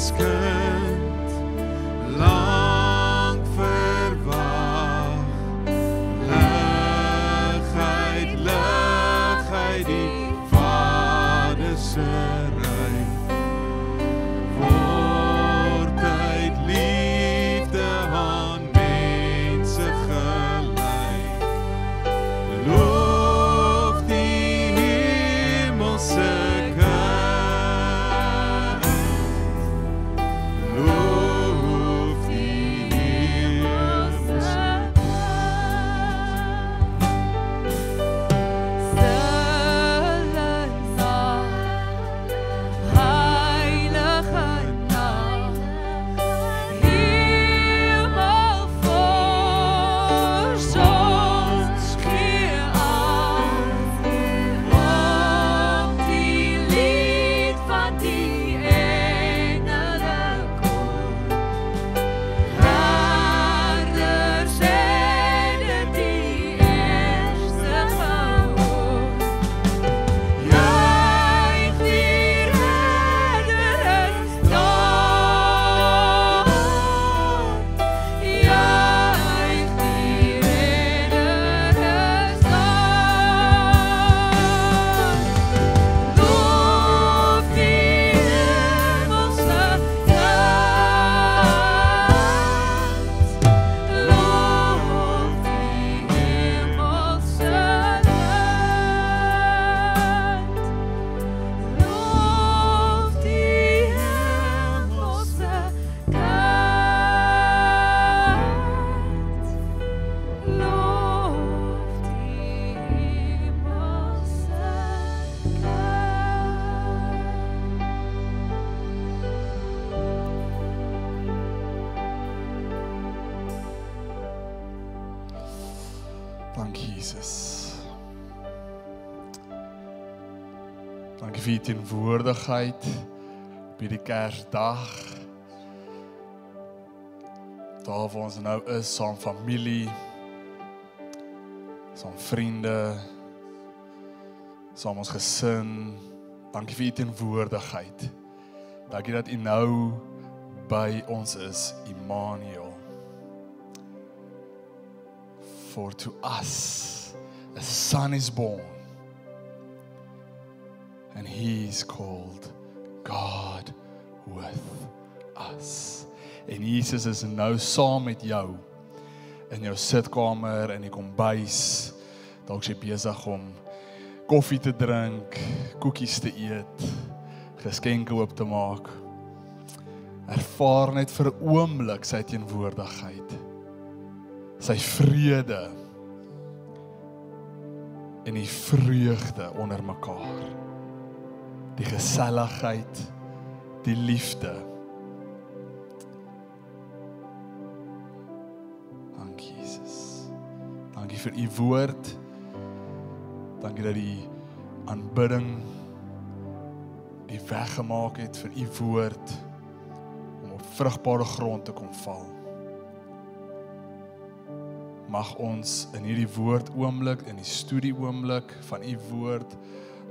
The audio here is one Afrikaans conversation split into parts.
as kind, lang verwag. Lig uit die Vader se reik. Word uit liefde aan mense gelyk. Loof die hemelse kind. Loof die hemelse Dankie Jesus. Dankie vir die teenwoordigheid op hierdie Kersdag. Daar waar ons nou is, saam familie, saam vriende, saam ons gesin. Dankie vir die teenwoordigheid. Dankie dat U nou by ons is, Immanuel. For to us a son is born, and he is called God with us. En Jesus is nou saam met jou in jou sitkamer, in die kombuis. Dalk jy besig om koffie te drink, koekies te eet, geskenke oop te maak. Ervaar net vir 'n oomblik sy teenwoordigheid. Sy vrede en die vreugde onder mekaar. Die geselligheid, die liefde. Dankie Jesus. Dankie vir U woord. Dankie dat die aanbidding die weg gemaak het vir U woord om op vrugbare grond te kom val. Mag ons in hierdie woord oomblik, in die studie oomblik van U woord,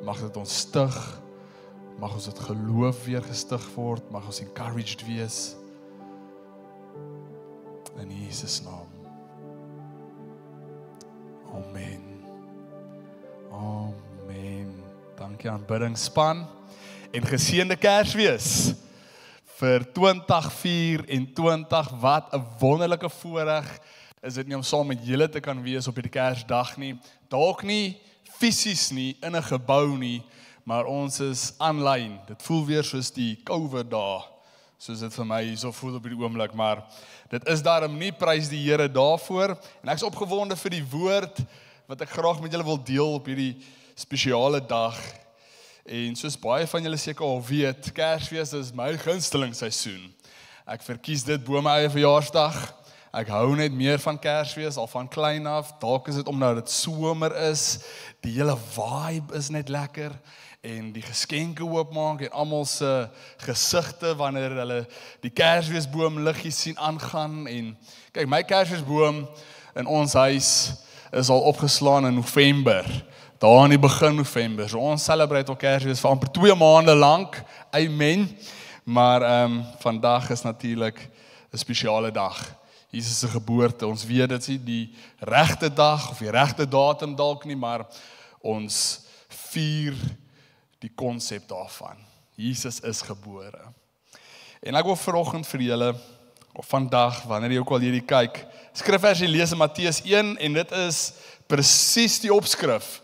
mag dit ons stig, mag ons dit geloof weer gestig word, mag ons encouraged wees. In Jesus naam. Amen. Amen. Dankie aanbiddingsspan en geseënde Kersfees vir 2024. Wat 'n wonderlike voorreg is dit nie om saam met julle te kan wees op hierdie Kersdag nie. Dalk nie fisies nie, in 'n gebou nie, maar ons is aanlyn. Dit voel weer soos die COVID dae, soos dit vir my so voel op hierdie oomblik, maar dit is daarom nie, prys die Here daarvoor. En ek is opgewonde vir die woord wat ek graag met julle wil deel op hierdie spesiale dag. En soos baie van julle seker al weet, Kersfees is my gunsteling seisoen. Ek verkies dit bo my eie verjaarsdag. Ek hou net meer van Kersfees, al van klein af. Dalk is dit omdat dit somer is. Die hele vibe is net lekker. En die geskenke oopmaak en almal se gesigte wanneer hulle die Kersfeesboom liggies sien aangaan. En kyk, my Kersfeesboom in ons huis is al opgeslaan in November. Daar aan die begin November. So ons celebrate al Kersfees vir amper 2 maande lank. Amen. Maar vandag is natuurlijk 'n spesiale dag. Jesus se geboorte. Ons weet dit is nie die regte dag of die regte datum dalk nie, maar ons vier die konsep daarvan. Jesus is gebore. En ek wil vanoggend vir julle, of vandag, wanneer jy ook al hierdie kyk, skrifversie lees in Matteus 1 en dit is presies die opskrif.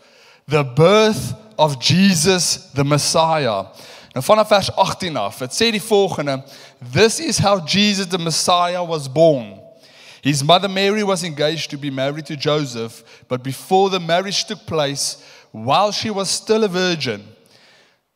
The birth of Jesus the Messiah. Nou vanaf vers 18 af, het sê die volgende, This is how Jesus the Messiah was born. His mother Mary was engaged to be married to Joseph, but before the marriage took place, while she was still a virgin,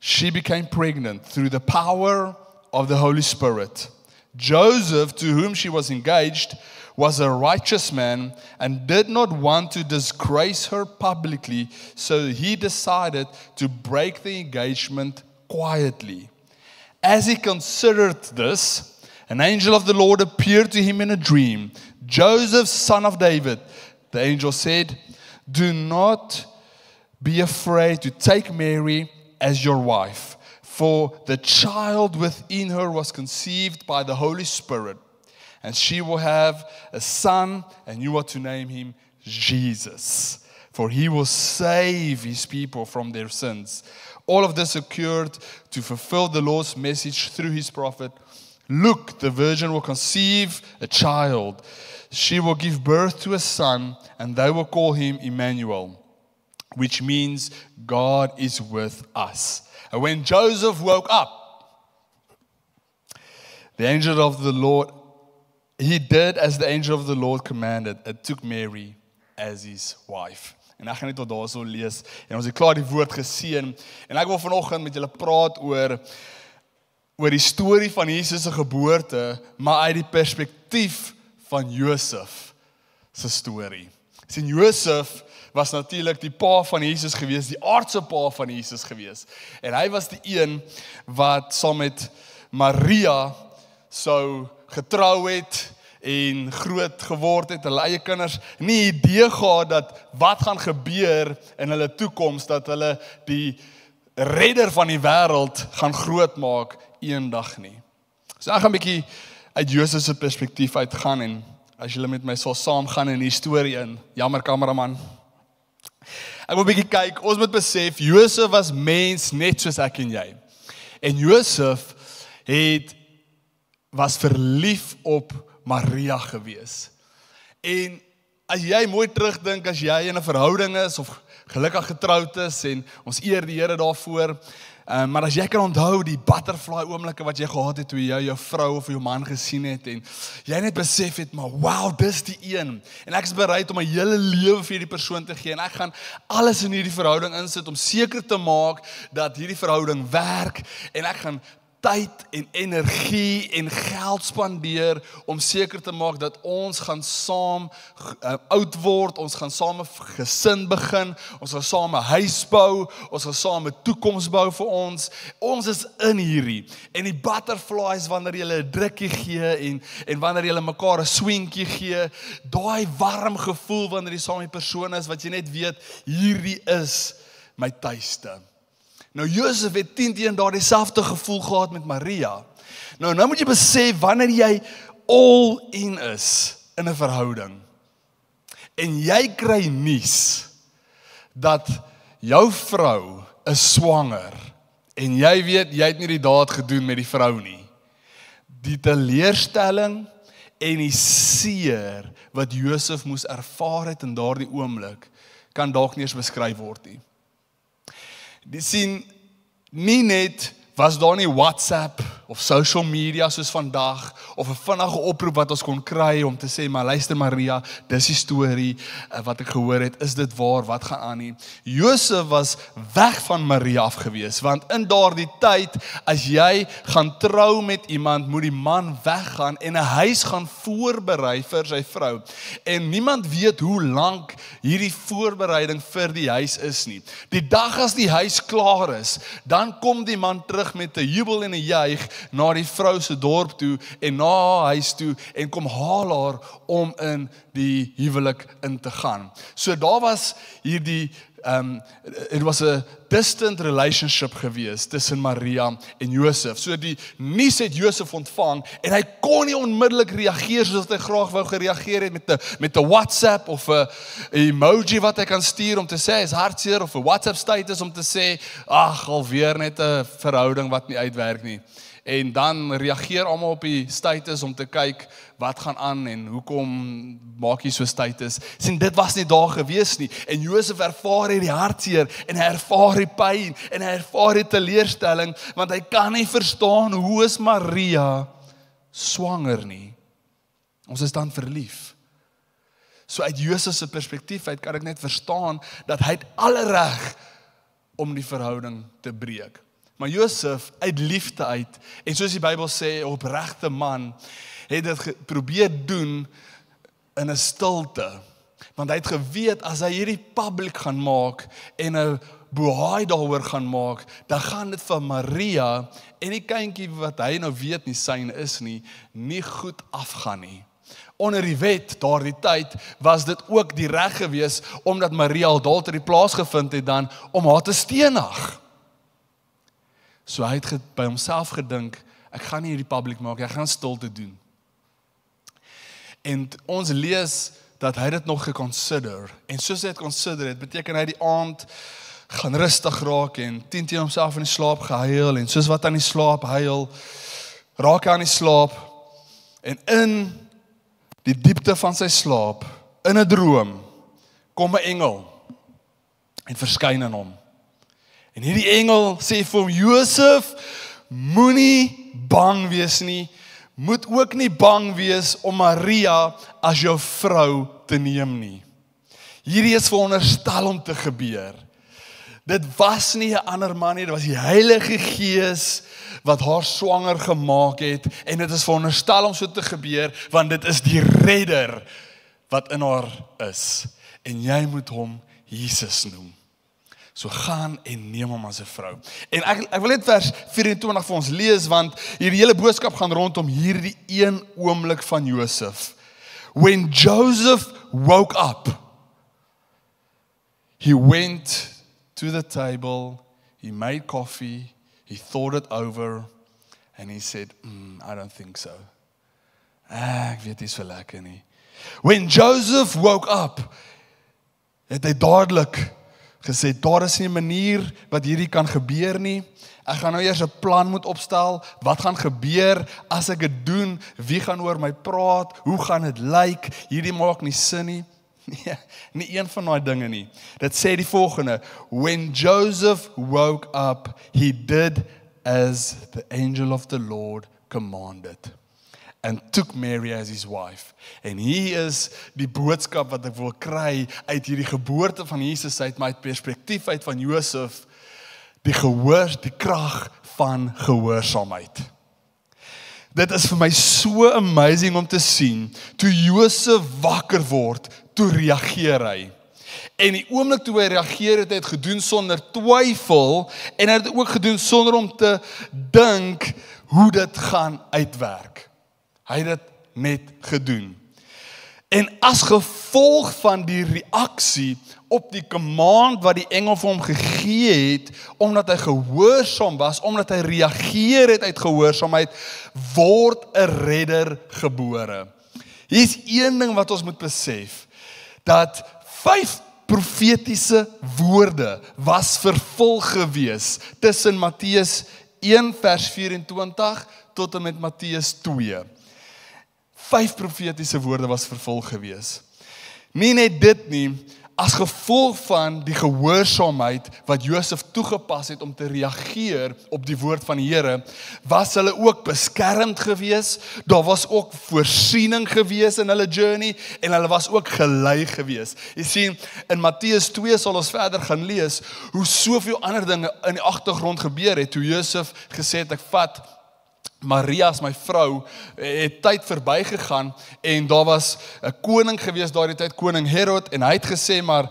she became pregnant through the power of the Holy Spirit. Joseph, to whom she was engaged, was a righteous man and did not want to disgrace her publicly, so he decided to break the engagement quietly. As he considered this, an angel of the Lord appeared to him in a dream. Joseph, son of David, the angel said, Do not be afraid to take Mary as your wife, for the child within her was conceived by the Holy Spirit, and she will have a son, and you are to name him Jesus, for he will save his people from their sins. All of this occurred to fulfill the Lord's message through his prophet. Look, the virgin will conceive a child. She will give birth to a son, and they will call him Emmanuel, which means God is with us. And when Joseph woke up, the angel of the Lord, he did as the angel of the Lord commanded and took Mary as his wife. En ek gaan net tot daar so lees, en ons het klaar die woord geseën, en ek wil vanoggend met julle praat oor die storie van Jesus se geboorte, maar uit die perspektief van Josef se storie. Sien, Josef was natuurlik die pa van Jesus gewees, die aardse pa van Jesus gewees. En hy was die een wat saam met Maria sou getrou het en groot geword het, hulle eie kinders, nie idee gehad dat wat gaan gebeur in hulle toekoms, dat hulle die redder van die wêreld gaan groot maak eendag nie. So ek gaan 'n bietjie uit Josef se perspektief uitgaan, en as julle met my sal saam gaan in die storie in, jammer kameraman. Ek wil 'n bietjie kyk, ons moet besef, Josef was mens net soos ek en jy. En Josef was verlief op Maria gewees. En as jy mooi terugdink, as jy in 'n verhouding is, of gelukkig getroud is, en ons eer die Here daarvoor, maar as jy kan onthou die butterfly oomblikke wat jy gehad het, toe jy jou vrou of jou man gesien het, en jy net besef het, maar wow, dis die een, en ek is bereid om my hele lewe vir hierdie persoon te gee, en ek gaan alles in hierdie verhouding insit, om seker te maak, dat hierdie verhouding werk, en ek gaan tyd en energie en geld spandeer om seker te maak dat ons gaan saam oud word, ons gaan saam 'n gesin begin, ons gaan saam 'n huis bou, ons gaan saam 'n toekoms bou vir ons. Ons is in hierdie. En die butterflies, wanneer jy 'n drukkie gee en wanneer jy mekaar 'n swinkie gee, daai warm gevoel wanneer jy saam met 'n persoon is wat jy net weet, hierdie is my tuiste. Nou Josef het 10 teen daardie selfde gevoel gehad met Maria. Nou moet jy besef, wanneer jy all in is in 'n verhouding, en jy kry nuus dat jou vrou is swanger, en jy weet, jy het nie die daad gedoen met die vrou nie. Die teleurstelling en die seer wat Josef moes ervaar het in daardie oomblik, kan dalk nie eens beskryf word nie. Die sien, nie net was daar nie WhatsApp of social media soos vandag, of 'n vinnige oproep wat ons kon kry om te sê, maar luister Maria, dis die storie wat ek gehoor het, is dit waar, wat gaan aan nie? Josef was weg van Maria af gewees, want in daardie tyd, as jy gaan trou met iemand, moet die man weggaan en 'n huis gaan voorberei vir sy vrou. En niemand weet hoe lank hierdie voorbereiding vir die huis is nie. Die dag as die huis klaar is, dan kom die man terug met 'n jubel en 'n juig na die vrou se dorp toe en na haar huis toe en kom haal haar om in die huwelik in te gaan. So daar was hierdie it was a distant relationship gewees tussen Maria en Josef. So die nuus het Josef ontvang en hy kon nie onmiddellik reageer soos hy graag wou gereageer het met 'n WhatsApp of 'n emoji wat hy kan stuur om te sê hy is hartseer of 'n WhatsApp status om te sê ag alweer net 'n verhouding wat nie uitwerk nie. En dan reageer almal op die status om te kyk wat gaan aan en hoekom maak jy so status. Sien, dit was nie daar gewees nie. En Josef ervaar die hartseer en hy ervaar die pyn en hy ervaar die teleurstelling want hy kan nie verstaan hoe is Maria swanger nie. Ons is dan verlief. So uit Josef se perspektief uit kan ek net verstaan dat hy het alle reg om die verhouding te breek. Maar Josef uit liefde uit, en soos die Bybel sê, opregte man, het dit probeer doen in 'n stilte. Want hy het geweet, as hy hierdie publiek gaan maak, en 'n bohaai daaroor gaan maak, dan gaan dit vir Maria, en die kindjie wat hy nou weet nie syne is nie goed afgaan nie. Onder die wet, daardie tyd, was dit ook die reg gewees, omdat Maria al die plaas gevind het dan, om haar te stenig. So hy het by homself gedink, ek gaan nie hierdie publiek maak, ek gaan stilte doen. En ons lees dat hy dit nog geconsider, en soos hy het consider het, beteken hy die aand gaan rustig raak, en teen homself in die slaap gehuil, en soos wat aan die slaap huil, raak hy aan die slaap, en in die diepte van sy slaap, in 'n droom, kom 'n engel, en verskyn aan hom. En hierdie engel sê vir hom, Josef, moenie bang wees nie, moet ook nie bang wees om Maria as jou vrou te neem nie. Hierdie is veronderstel om te gebeur. Dit was nie 'n ander man nie, dit was die Heilige Gees wat haar swanger gemaak het, en dit is veronderstel om so te gebeur, want dit is die redder wat in haar is. En jy moet hom Jesus noem. So gaan en neem hom as 'n vrou. En ek wil net vers 24 vir ons lees, want hierdie hele boodskap gaan rondom hierdie een oomblik van Josef. When Joseph woke up, he went to the table, he made coffee, he thought it over, and he said, I don't think so. Ek weet nie so lekker nie. When Joseph woke up, het hy dadelik gesê, daar is nie 'n manier wat hierdie kan gebeur nie. Ek gaan nou eers 'n plan moet opstel. Wat gaan gebeur as ek dit doen? Wie gaan oor my praat? Hoe gaan dit lyk? Hierdie maak nie sin nie. Nee, nie een van daai dinge nie. Dit sê die volgende: When Joseph woke up, he did as the angel of the Lord commanded, and took Mary as his wife. En hier is die boodskap wat ek wil kry uit hierdie geboorte van Jesus uit, maar uit perspektief uit van Josef, die krag van gehoorsaamheid. Dit is vir my so amazing om te sien, toe Josef wakker word, toe reageer hy. En die oomblik toe hy reageer het, hy het gedoen sonder twyfel, en hy het ook gedoen sonder om te dink hoe dit gaan uitwerk. Hy het dit net gedoen. En as gevolg van die reaksie op die command wat die engel vir hom gegee het, omdat hy gehoorsaam was, omdat hy reageer het uit gehoorsaamheid, word 'n redder gebore. Hier is een ding wat ons moet besef, dat 5 profetiese woorde was vervul gewees tussen Matteus 1 vers 24 tot en met Matteus 2. 5 profetiese woorde was vervul gewees. Nie net dit nie, as gevolg van die gehoorsaamheid wat Josef toegepas het om te reageer op die woord van die Here, was hulle ook beskermd gewees, daar was ook voorsiening gewees in hulle journey, en hulle was ook gelei gewees. Jy sien, in Matteus 2 sal ons verder gaan lees, hoe soveel ander dinge in die agtergrond gebeur het, toe Josef gesê het, ek vat Maria as my vrou het tyd verbygegaan en daar was 'n koning gewees daardie tyd, koning Herod, en hy het gesê maar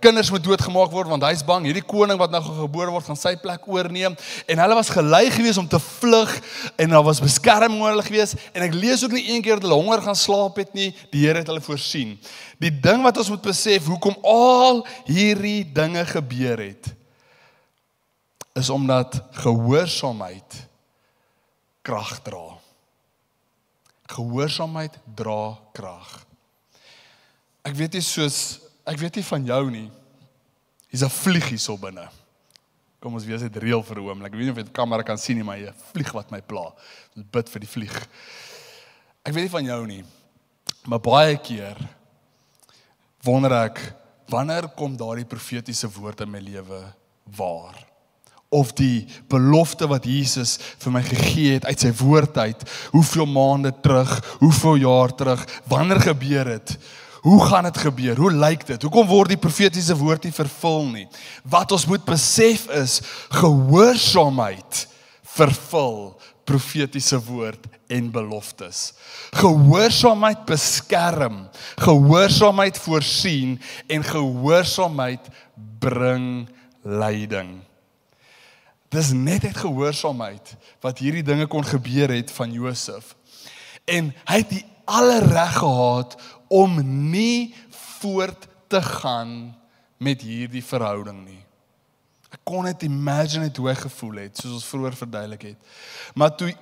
kinders moet doodgemaak word want hy's bang hierdie koning wat nou gebore word gaan sy plek oorneem, en hulle was gelei gewees om te vlug en daar was beskerming oor hulle gewees, en ek lees ook nie een keer dat hulle honger gaan slaap het nie, die Here het hulle voorsien. Die ding wat ons moet besef, hoekom al hierdie dinge gebeur het, is omdat gehoorsaamheid krag dra. Gehoorsaamheid dra krag. Ek weet nie van jou nie, hier's 'n vlieg hierso binne. Kom ons wees dit reël vir 'n oomblik. Ek weet nie of jy die kamera kan sien nie, maar 'n vlieg wat my pla. Ons bid vir die vlieg. Ek weet nie van jou nie, maar baie keer wonder ek, wanneer kom daardie profetiese woord in my lewe waar? Of die belofte wat Jesus vir my gegee het uit sy woord uit, hoeveel maande terug, hoeveel jaar terug, wanneer gebeur het? Hoe gaan dit gebeur? Hoe lyk dit? Hoekom word die profetiese woord nie vervul nie? Wat ons moet besef is, gehoorsaamheid vervul profetiese woord en beloftes. Gehoorsaamheid beskerm, gehoorsaamheid voorsien en gehoorsaamheid bring lyding. Dis net uit gehoorsaamheid wat hierdie dinge kon gebeur het van Josef. En hy het die alle reg gehad om nie voort te gaan met hierdie verhouding nie. Ek kon net imagine het hoe hy gevoel het, soos ons vroeër verduidelik het. Maar toe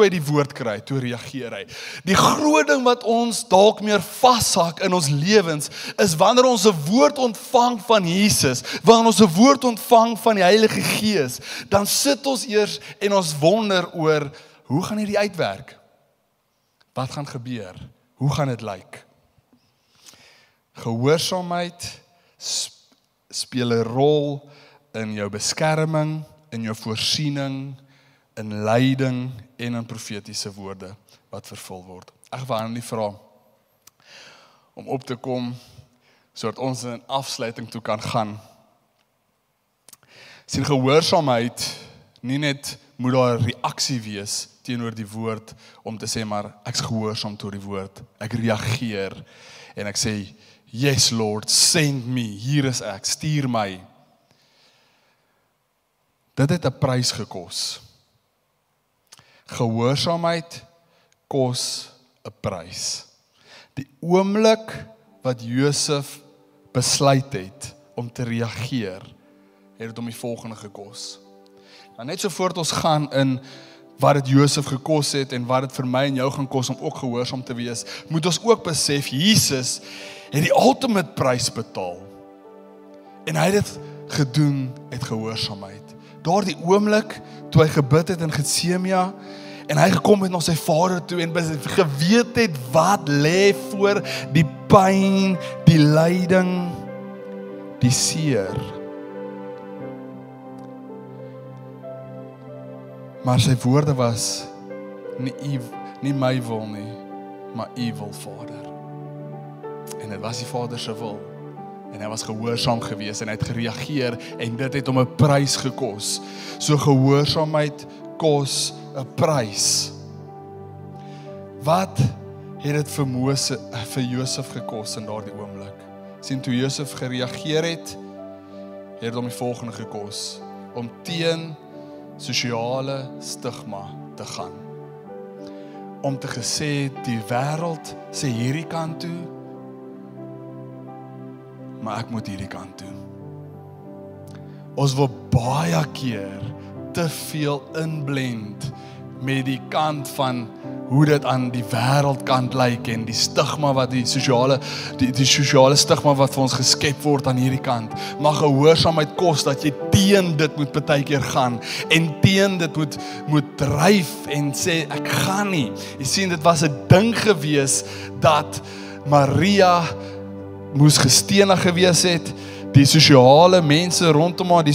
hy die woord kry, toe reageer hy. Die groot ding wat ons dalk meer vashak in ons lewens, is wanneer ons 'n woord ontvang van Jesus, wanneer ons 'n woord ontvang van die Heilige Gees, dan sit ons eers en ons wonder oor, hoe gaan hierdie uitwerk? Wat gaan gebeur? Hoe gaan dit lyk? Gehoorsaamheid speel 'n rol in jou beskerming, in jou voorsiening, in lyding en in profetiese woorde wat vervul word. Ek wil aan die vra om op te kom sodat ons in afsluiting toe kan gaan. Sien, gehoorsaamheid, nie net moet daar 'n reaksie wees teenoor die woord om te sê maar ek's gehoorsaam tot die woord. Ek reageer en ek sê yes Lord, send me. Hier is ek, stuur my. Dit het 'n prys gekos. Gehoorsaamheid kos 'n prys. Die oomblik wat Josef besluit het om te reageer, het dit hom die volgende gekos. Nou net so voort ons gaan in wat dit Josef gekos het en wat dit vir my en jou gaan kos om ook gehoorsaam te wees, moet ons ook besef, Jesus het die ultimate prys betaal. En hy het dit gedoen uit gehoorsaamheid. Daardie oomblik, toe hy gebid het in Getsemane, en hy gekom het na sy Vader toe en geweet het wat lê voor, die pyn, die lyding, die seer. Maar sy woorde was, nie my wil nie, maar u wil, Vader. En dit was die Vader se wil. En hy was gehoorsaam gewees en hy het gereageer en dit het hom 'n prys gekos. So gehoorsaamheid kos 'n prys. Wat het dit vir Josef gekos in daardie oomblik? Sien, toe Josef gereageer het dit hom die volgende gekos, om teen sosiale stigma te gaan. Om te gesê, die wêreld sê hierdie kant toe, maar ek moet hierdie kant toe. Ons wil baie keer te veel inblend met die kant van hoe dit aan die wêreldkant lyk en die stigma wat die sosiale stigma wat vir ons geskep word aan hierdie kant. Maar gehoorsaamheid kos dat jy teen dit moet partykeer gaan en teen dit moet dryf en sê ek gaan nie. Jy sien, dit was 'n ding gewees dat Maria moes gestenig gewees het. Die sosiale mense rondom haar, het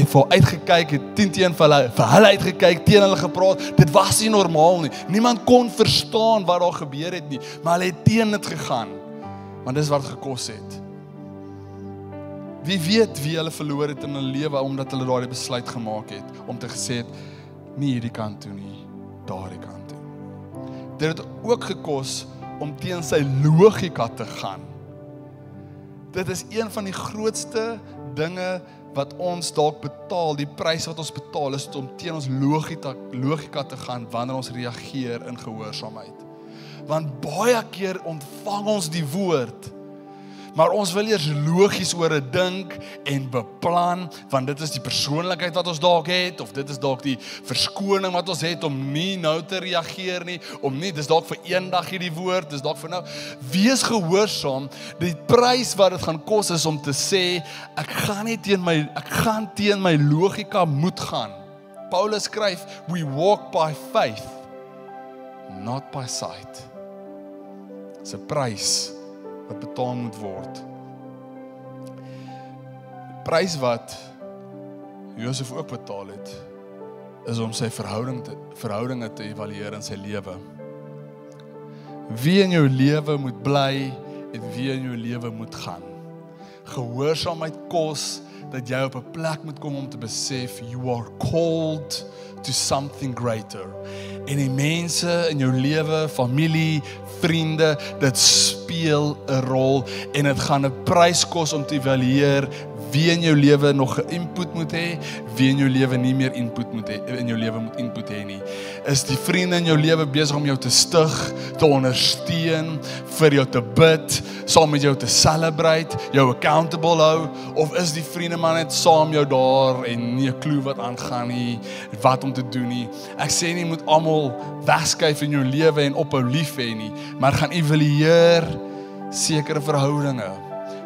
vir uitgekyk, het teen vir hulle uitgekyk, teen hulle gepraat. Dit was nie normaal nie. Niemand kon verstaan wat daar gebeur het nie, maar hulle het teen dit gegaan. Want dis wat het gekos het. Wie weet wie hulle verloor het in hulle lewe omdat hulle daardie besluit gemaak het om te gesê het, nie hierdie kant toe nie, daardie kant toe. Dit het ook gekos om teen sy logika te gaan. Dit is een van die grootste dinge wat ons dalk betaal, die prys wat ons betaal, is om teen ons logika te gaan wanneer ons reageer in gehoorsaamheid. Want baie keer ontvang ons die woord, maar ons wil eers logies oor dit dink en beplan, want dit is die persoonlikheid wat ons dalk het, of dit is dalk die verskoning wat ons het om nie nou te reageer nie, dis dalk vir eendag hierdie woord, dis dalk vir nou. Wees gehoorsaam, die prys wat dit gaan kos is om te sê, ek gaan teen my logika moet gaan. Paulus skryf, we walk by faith, not by sight. Dis 'n prys wat betaal moet word. Die prys wat Josef ook betaal het, is om sy verhoudinge te evalueer in sy lewe. Wie in jou lewe moet bly en wie in jou lewe moet gaan. Gehoorsaamheid kos dat jy op 'n plek moet kom om te besef, you are called to something greater. En die mense in jou lewe, familie, vriende, dit speel 'n rol en dit gaan 'n prys kos om te evalueer wie in jou lewe nog 'n input moet hê, wie in jou lewe nie meer input moet hê, in jou lewe moet input hê nie. Is die vriende in jou lewe besig om jou te stig, te ondersteun, vir jou te bid, saam met jou te celebrate, jou accountable hou, of is die vriende maar net saam jou daar en nie 'n klou wat aangaan nie, wat om te doen nie. Ek sê nie moet almal wegskuif in jou lewe en ophou lief hê nie, maar gaan evalueer sekere verhoudinge.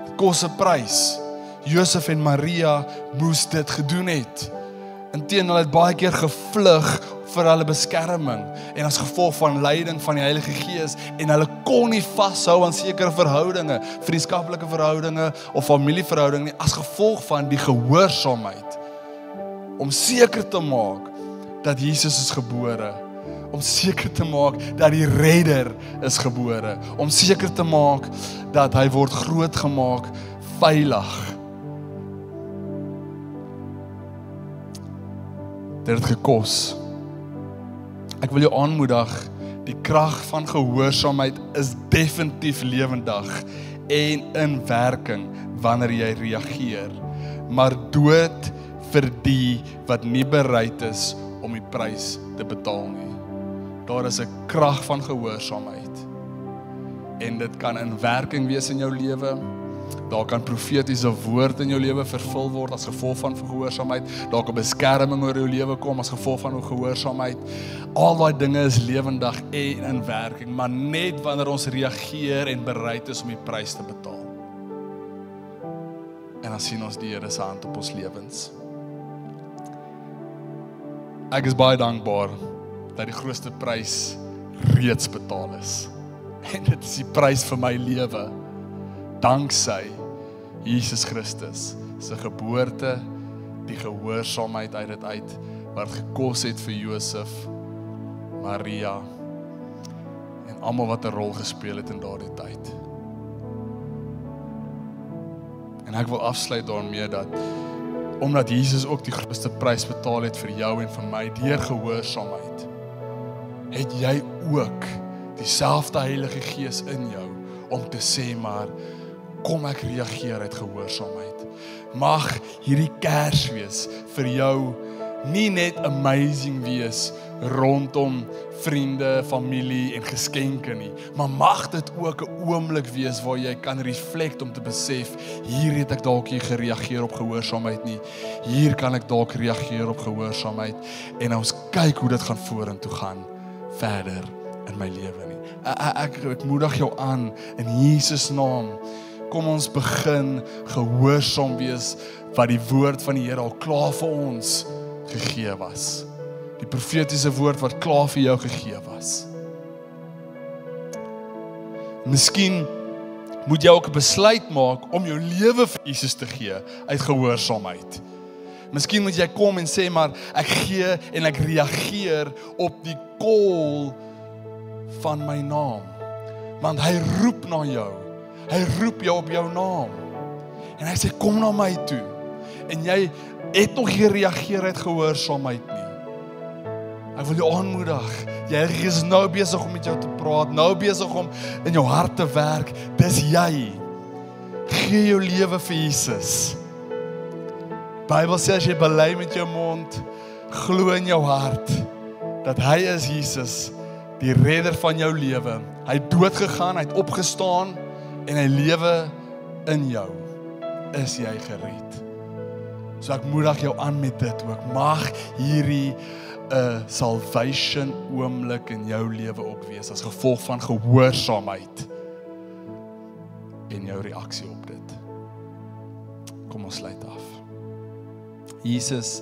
Dit kos 'n prys. Josef en Maria moes dit gedoen het. Inteendeel het baie keer gevlug vir hulle beskerming en as gevolg van leiding van die Heilige Gees en hulle kon nie vashou aan sekere verhoudinge, vriendskaplike verhoudinge of familieverhoudinge nie, as gevolg van die gehoorsaamheid om seker te maak dat Jesus is gebore, om seker te maak dat die redder is gebore, om seker te maak dat hy word groot gemaak, veilig. Dit het gekos. Ek wil jou aanmoedig, die krag van gehoorsaamheid is definitief lewendig en in werking wanneer jy reageer, maar dood vir die wat nie bereid is om die prys te betaal nie. Daar is 'n krag van gehoorsaamheid en dit kan in werking wees in jou lewe. Daar kan profetiese woord in jou lewe vervul word as gevolg van gehoorsaamheid. Daar kan beskerming oor jou lewe kom as gevolg van gehoorsaamheid. Al daai dinge is lewendig en in werking, maar net wanneer ons reageer en bereid is om die prys te betaal. En dan sien ons die Here se hand op ons lewens. Ek is baie dankbaar dat die grootste prys reeds betaal is. En dit is die prys vir my lewe. Danksy Jesus Christus se geboorte, die gehoorsaamheid uit dit uit, wat gekos het vir Josef, Maria, en almal wat 'n rol gespeel het in daardie tyd. En ek wil afsluit daarmee dat, omdat Jesus ook die grootste prys betaal het vir jou en vir my, deur gehoorsaamheid, het jy ook dieselfde Heilige Gees in jou, om te sê maar, kom ek reageer uit gehoorsaamheid. Mag hierdie Kers wees vir jou nie net amazing wees rondom vriende, familie en geskenke nie, maar mag dit ook 'n oomblik wees waar jy kan reflect om te besef, hier het ek dalk nie gereageer op gehoorsaamheid nie, hier kan ek dalk reageer op gehoorsaamheid, en ons kyk hoe dit gaan vorentoe gaan, verder in my lewe nie. Ek moedig jou aan, in Jesus naam, kom ons begin gehoorsaam wees, wat die woord van die Here al klaar vir ons gegee was. Die profetiese woord wat klaar vir jou gegee was. Miskien moet jy ook 'n besluit maak om jou lewe vir Jesus te gee uit gehoorsaamheid. Miskien moet jy kom en sê maar ek gee en ek reageer op die call van my naam. Want hy roep na jou. Hy roep jou op jou naam. En hy sê kom na my toe. En jy het nog nie gereageer uit gehoorsaamheid nie. Ek wil jou aanmoedig. Die Heilige Gees is nou besig om met jou te praat, nou besig om in jou hart te werk. Dis jy. Gee jou lewe vir Jesus. Die Bybel sê as jy bely met jou mond, glo in jou hart dat hy is Jesus, die redder van jou lewe. Hy het dood gegaan, hy het opgestaan en hy lewe in jou. Is jy gered? So ek moedig jou aan met dit ook. Mag hierdie salvation oomblik in jou lewe ook wees as gevolg van gehoorsaamheid en jou reaksie op dit. Kom ons sluit af. Jesus,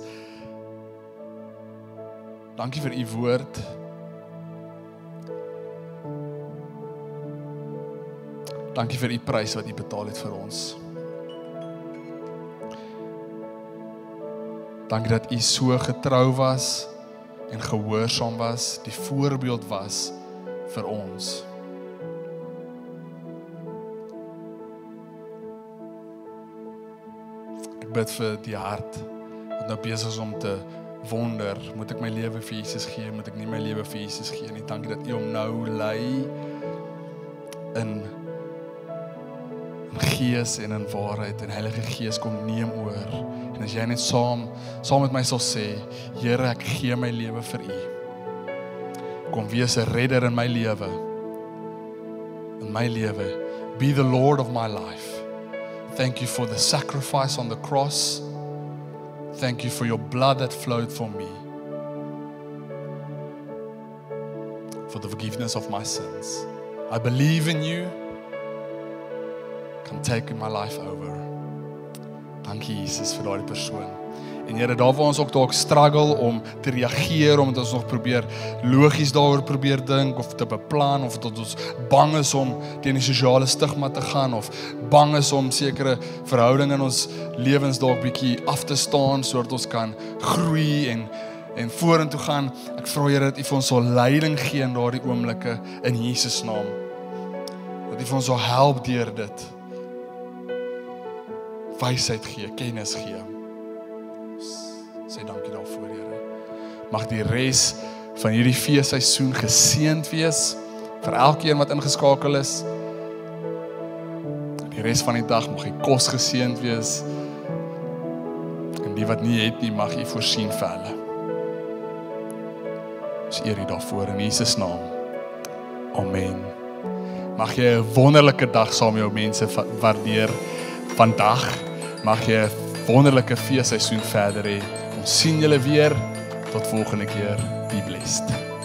dankie vir u woord. Dankie vir u prys wat u betaal het vir ons. Dankie dat u so getrou was en gehoorsaam was, die voorbeeld was vir ons. Ek bid vir die hart wat nou besig is om te wonder, moet ek my lewe vir Jesus gee, moet ek nie my lewe vir Jesus gee nie. Dankie dat u hom nou lei in gees en in waarheid, en Heilige Gees kom neem oor. En as jy net saam met my sal sê, Here, ek gee my lewe vir u. Kom wees 'n redder in my lewe. In my lewe. Be the Lord of my life. Thank you for the sacrifice on the cross. Thank you for your blood that flowed for me. For the forgiveness of my sins. I believe in you. Come take my life over. Dankie Jesus vir daardie persoon. En Here, daar waar ons ook dalk struggle om te reageer, omdat ons nog probeer logies daaroor probeer dink, of te beplan, of dat ons bang is om teen die sosiale stigma te gaan, of bang is om sekere verhoudinge in ons lewens dalk bietjie af te staan, sodat ons kan groei en vorentoe gaan. Ek vra Here dat u vir ons sal leiding gee in daardie oomblikke, in Jesus naam. Dat u vir ons sal help deur dit. Wysheid gee, kennis gee. Sê dankie daarvoor, Here. Mag die res van hierdie feesseisoen geseënd wees vir elkeen wat ingeskakel is. Die res van die dag mag die kos geseënd wees. En die wat nie het nie, mag u voorsien vir hulle. Ons eer u daarvoor in Jesus naam. Amen. Mag jy 'n wonderlike dag saam met jou mense waardeer vandag. Mag jy 'n wonderlike feesseisoen verder hê. Ons sien julle weer. Tot volgende keer. Be blessed.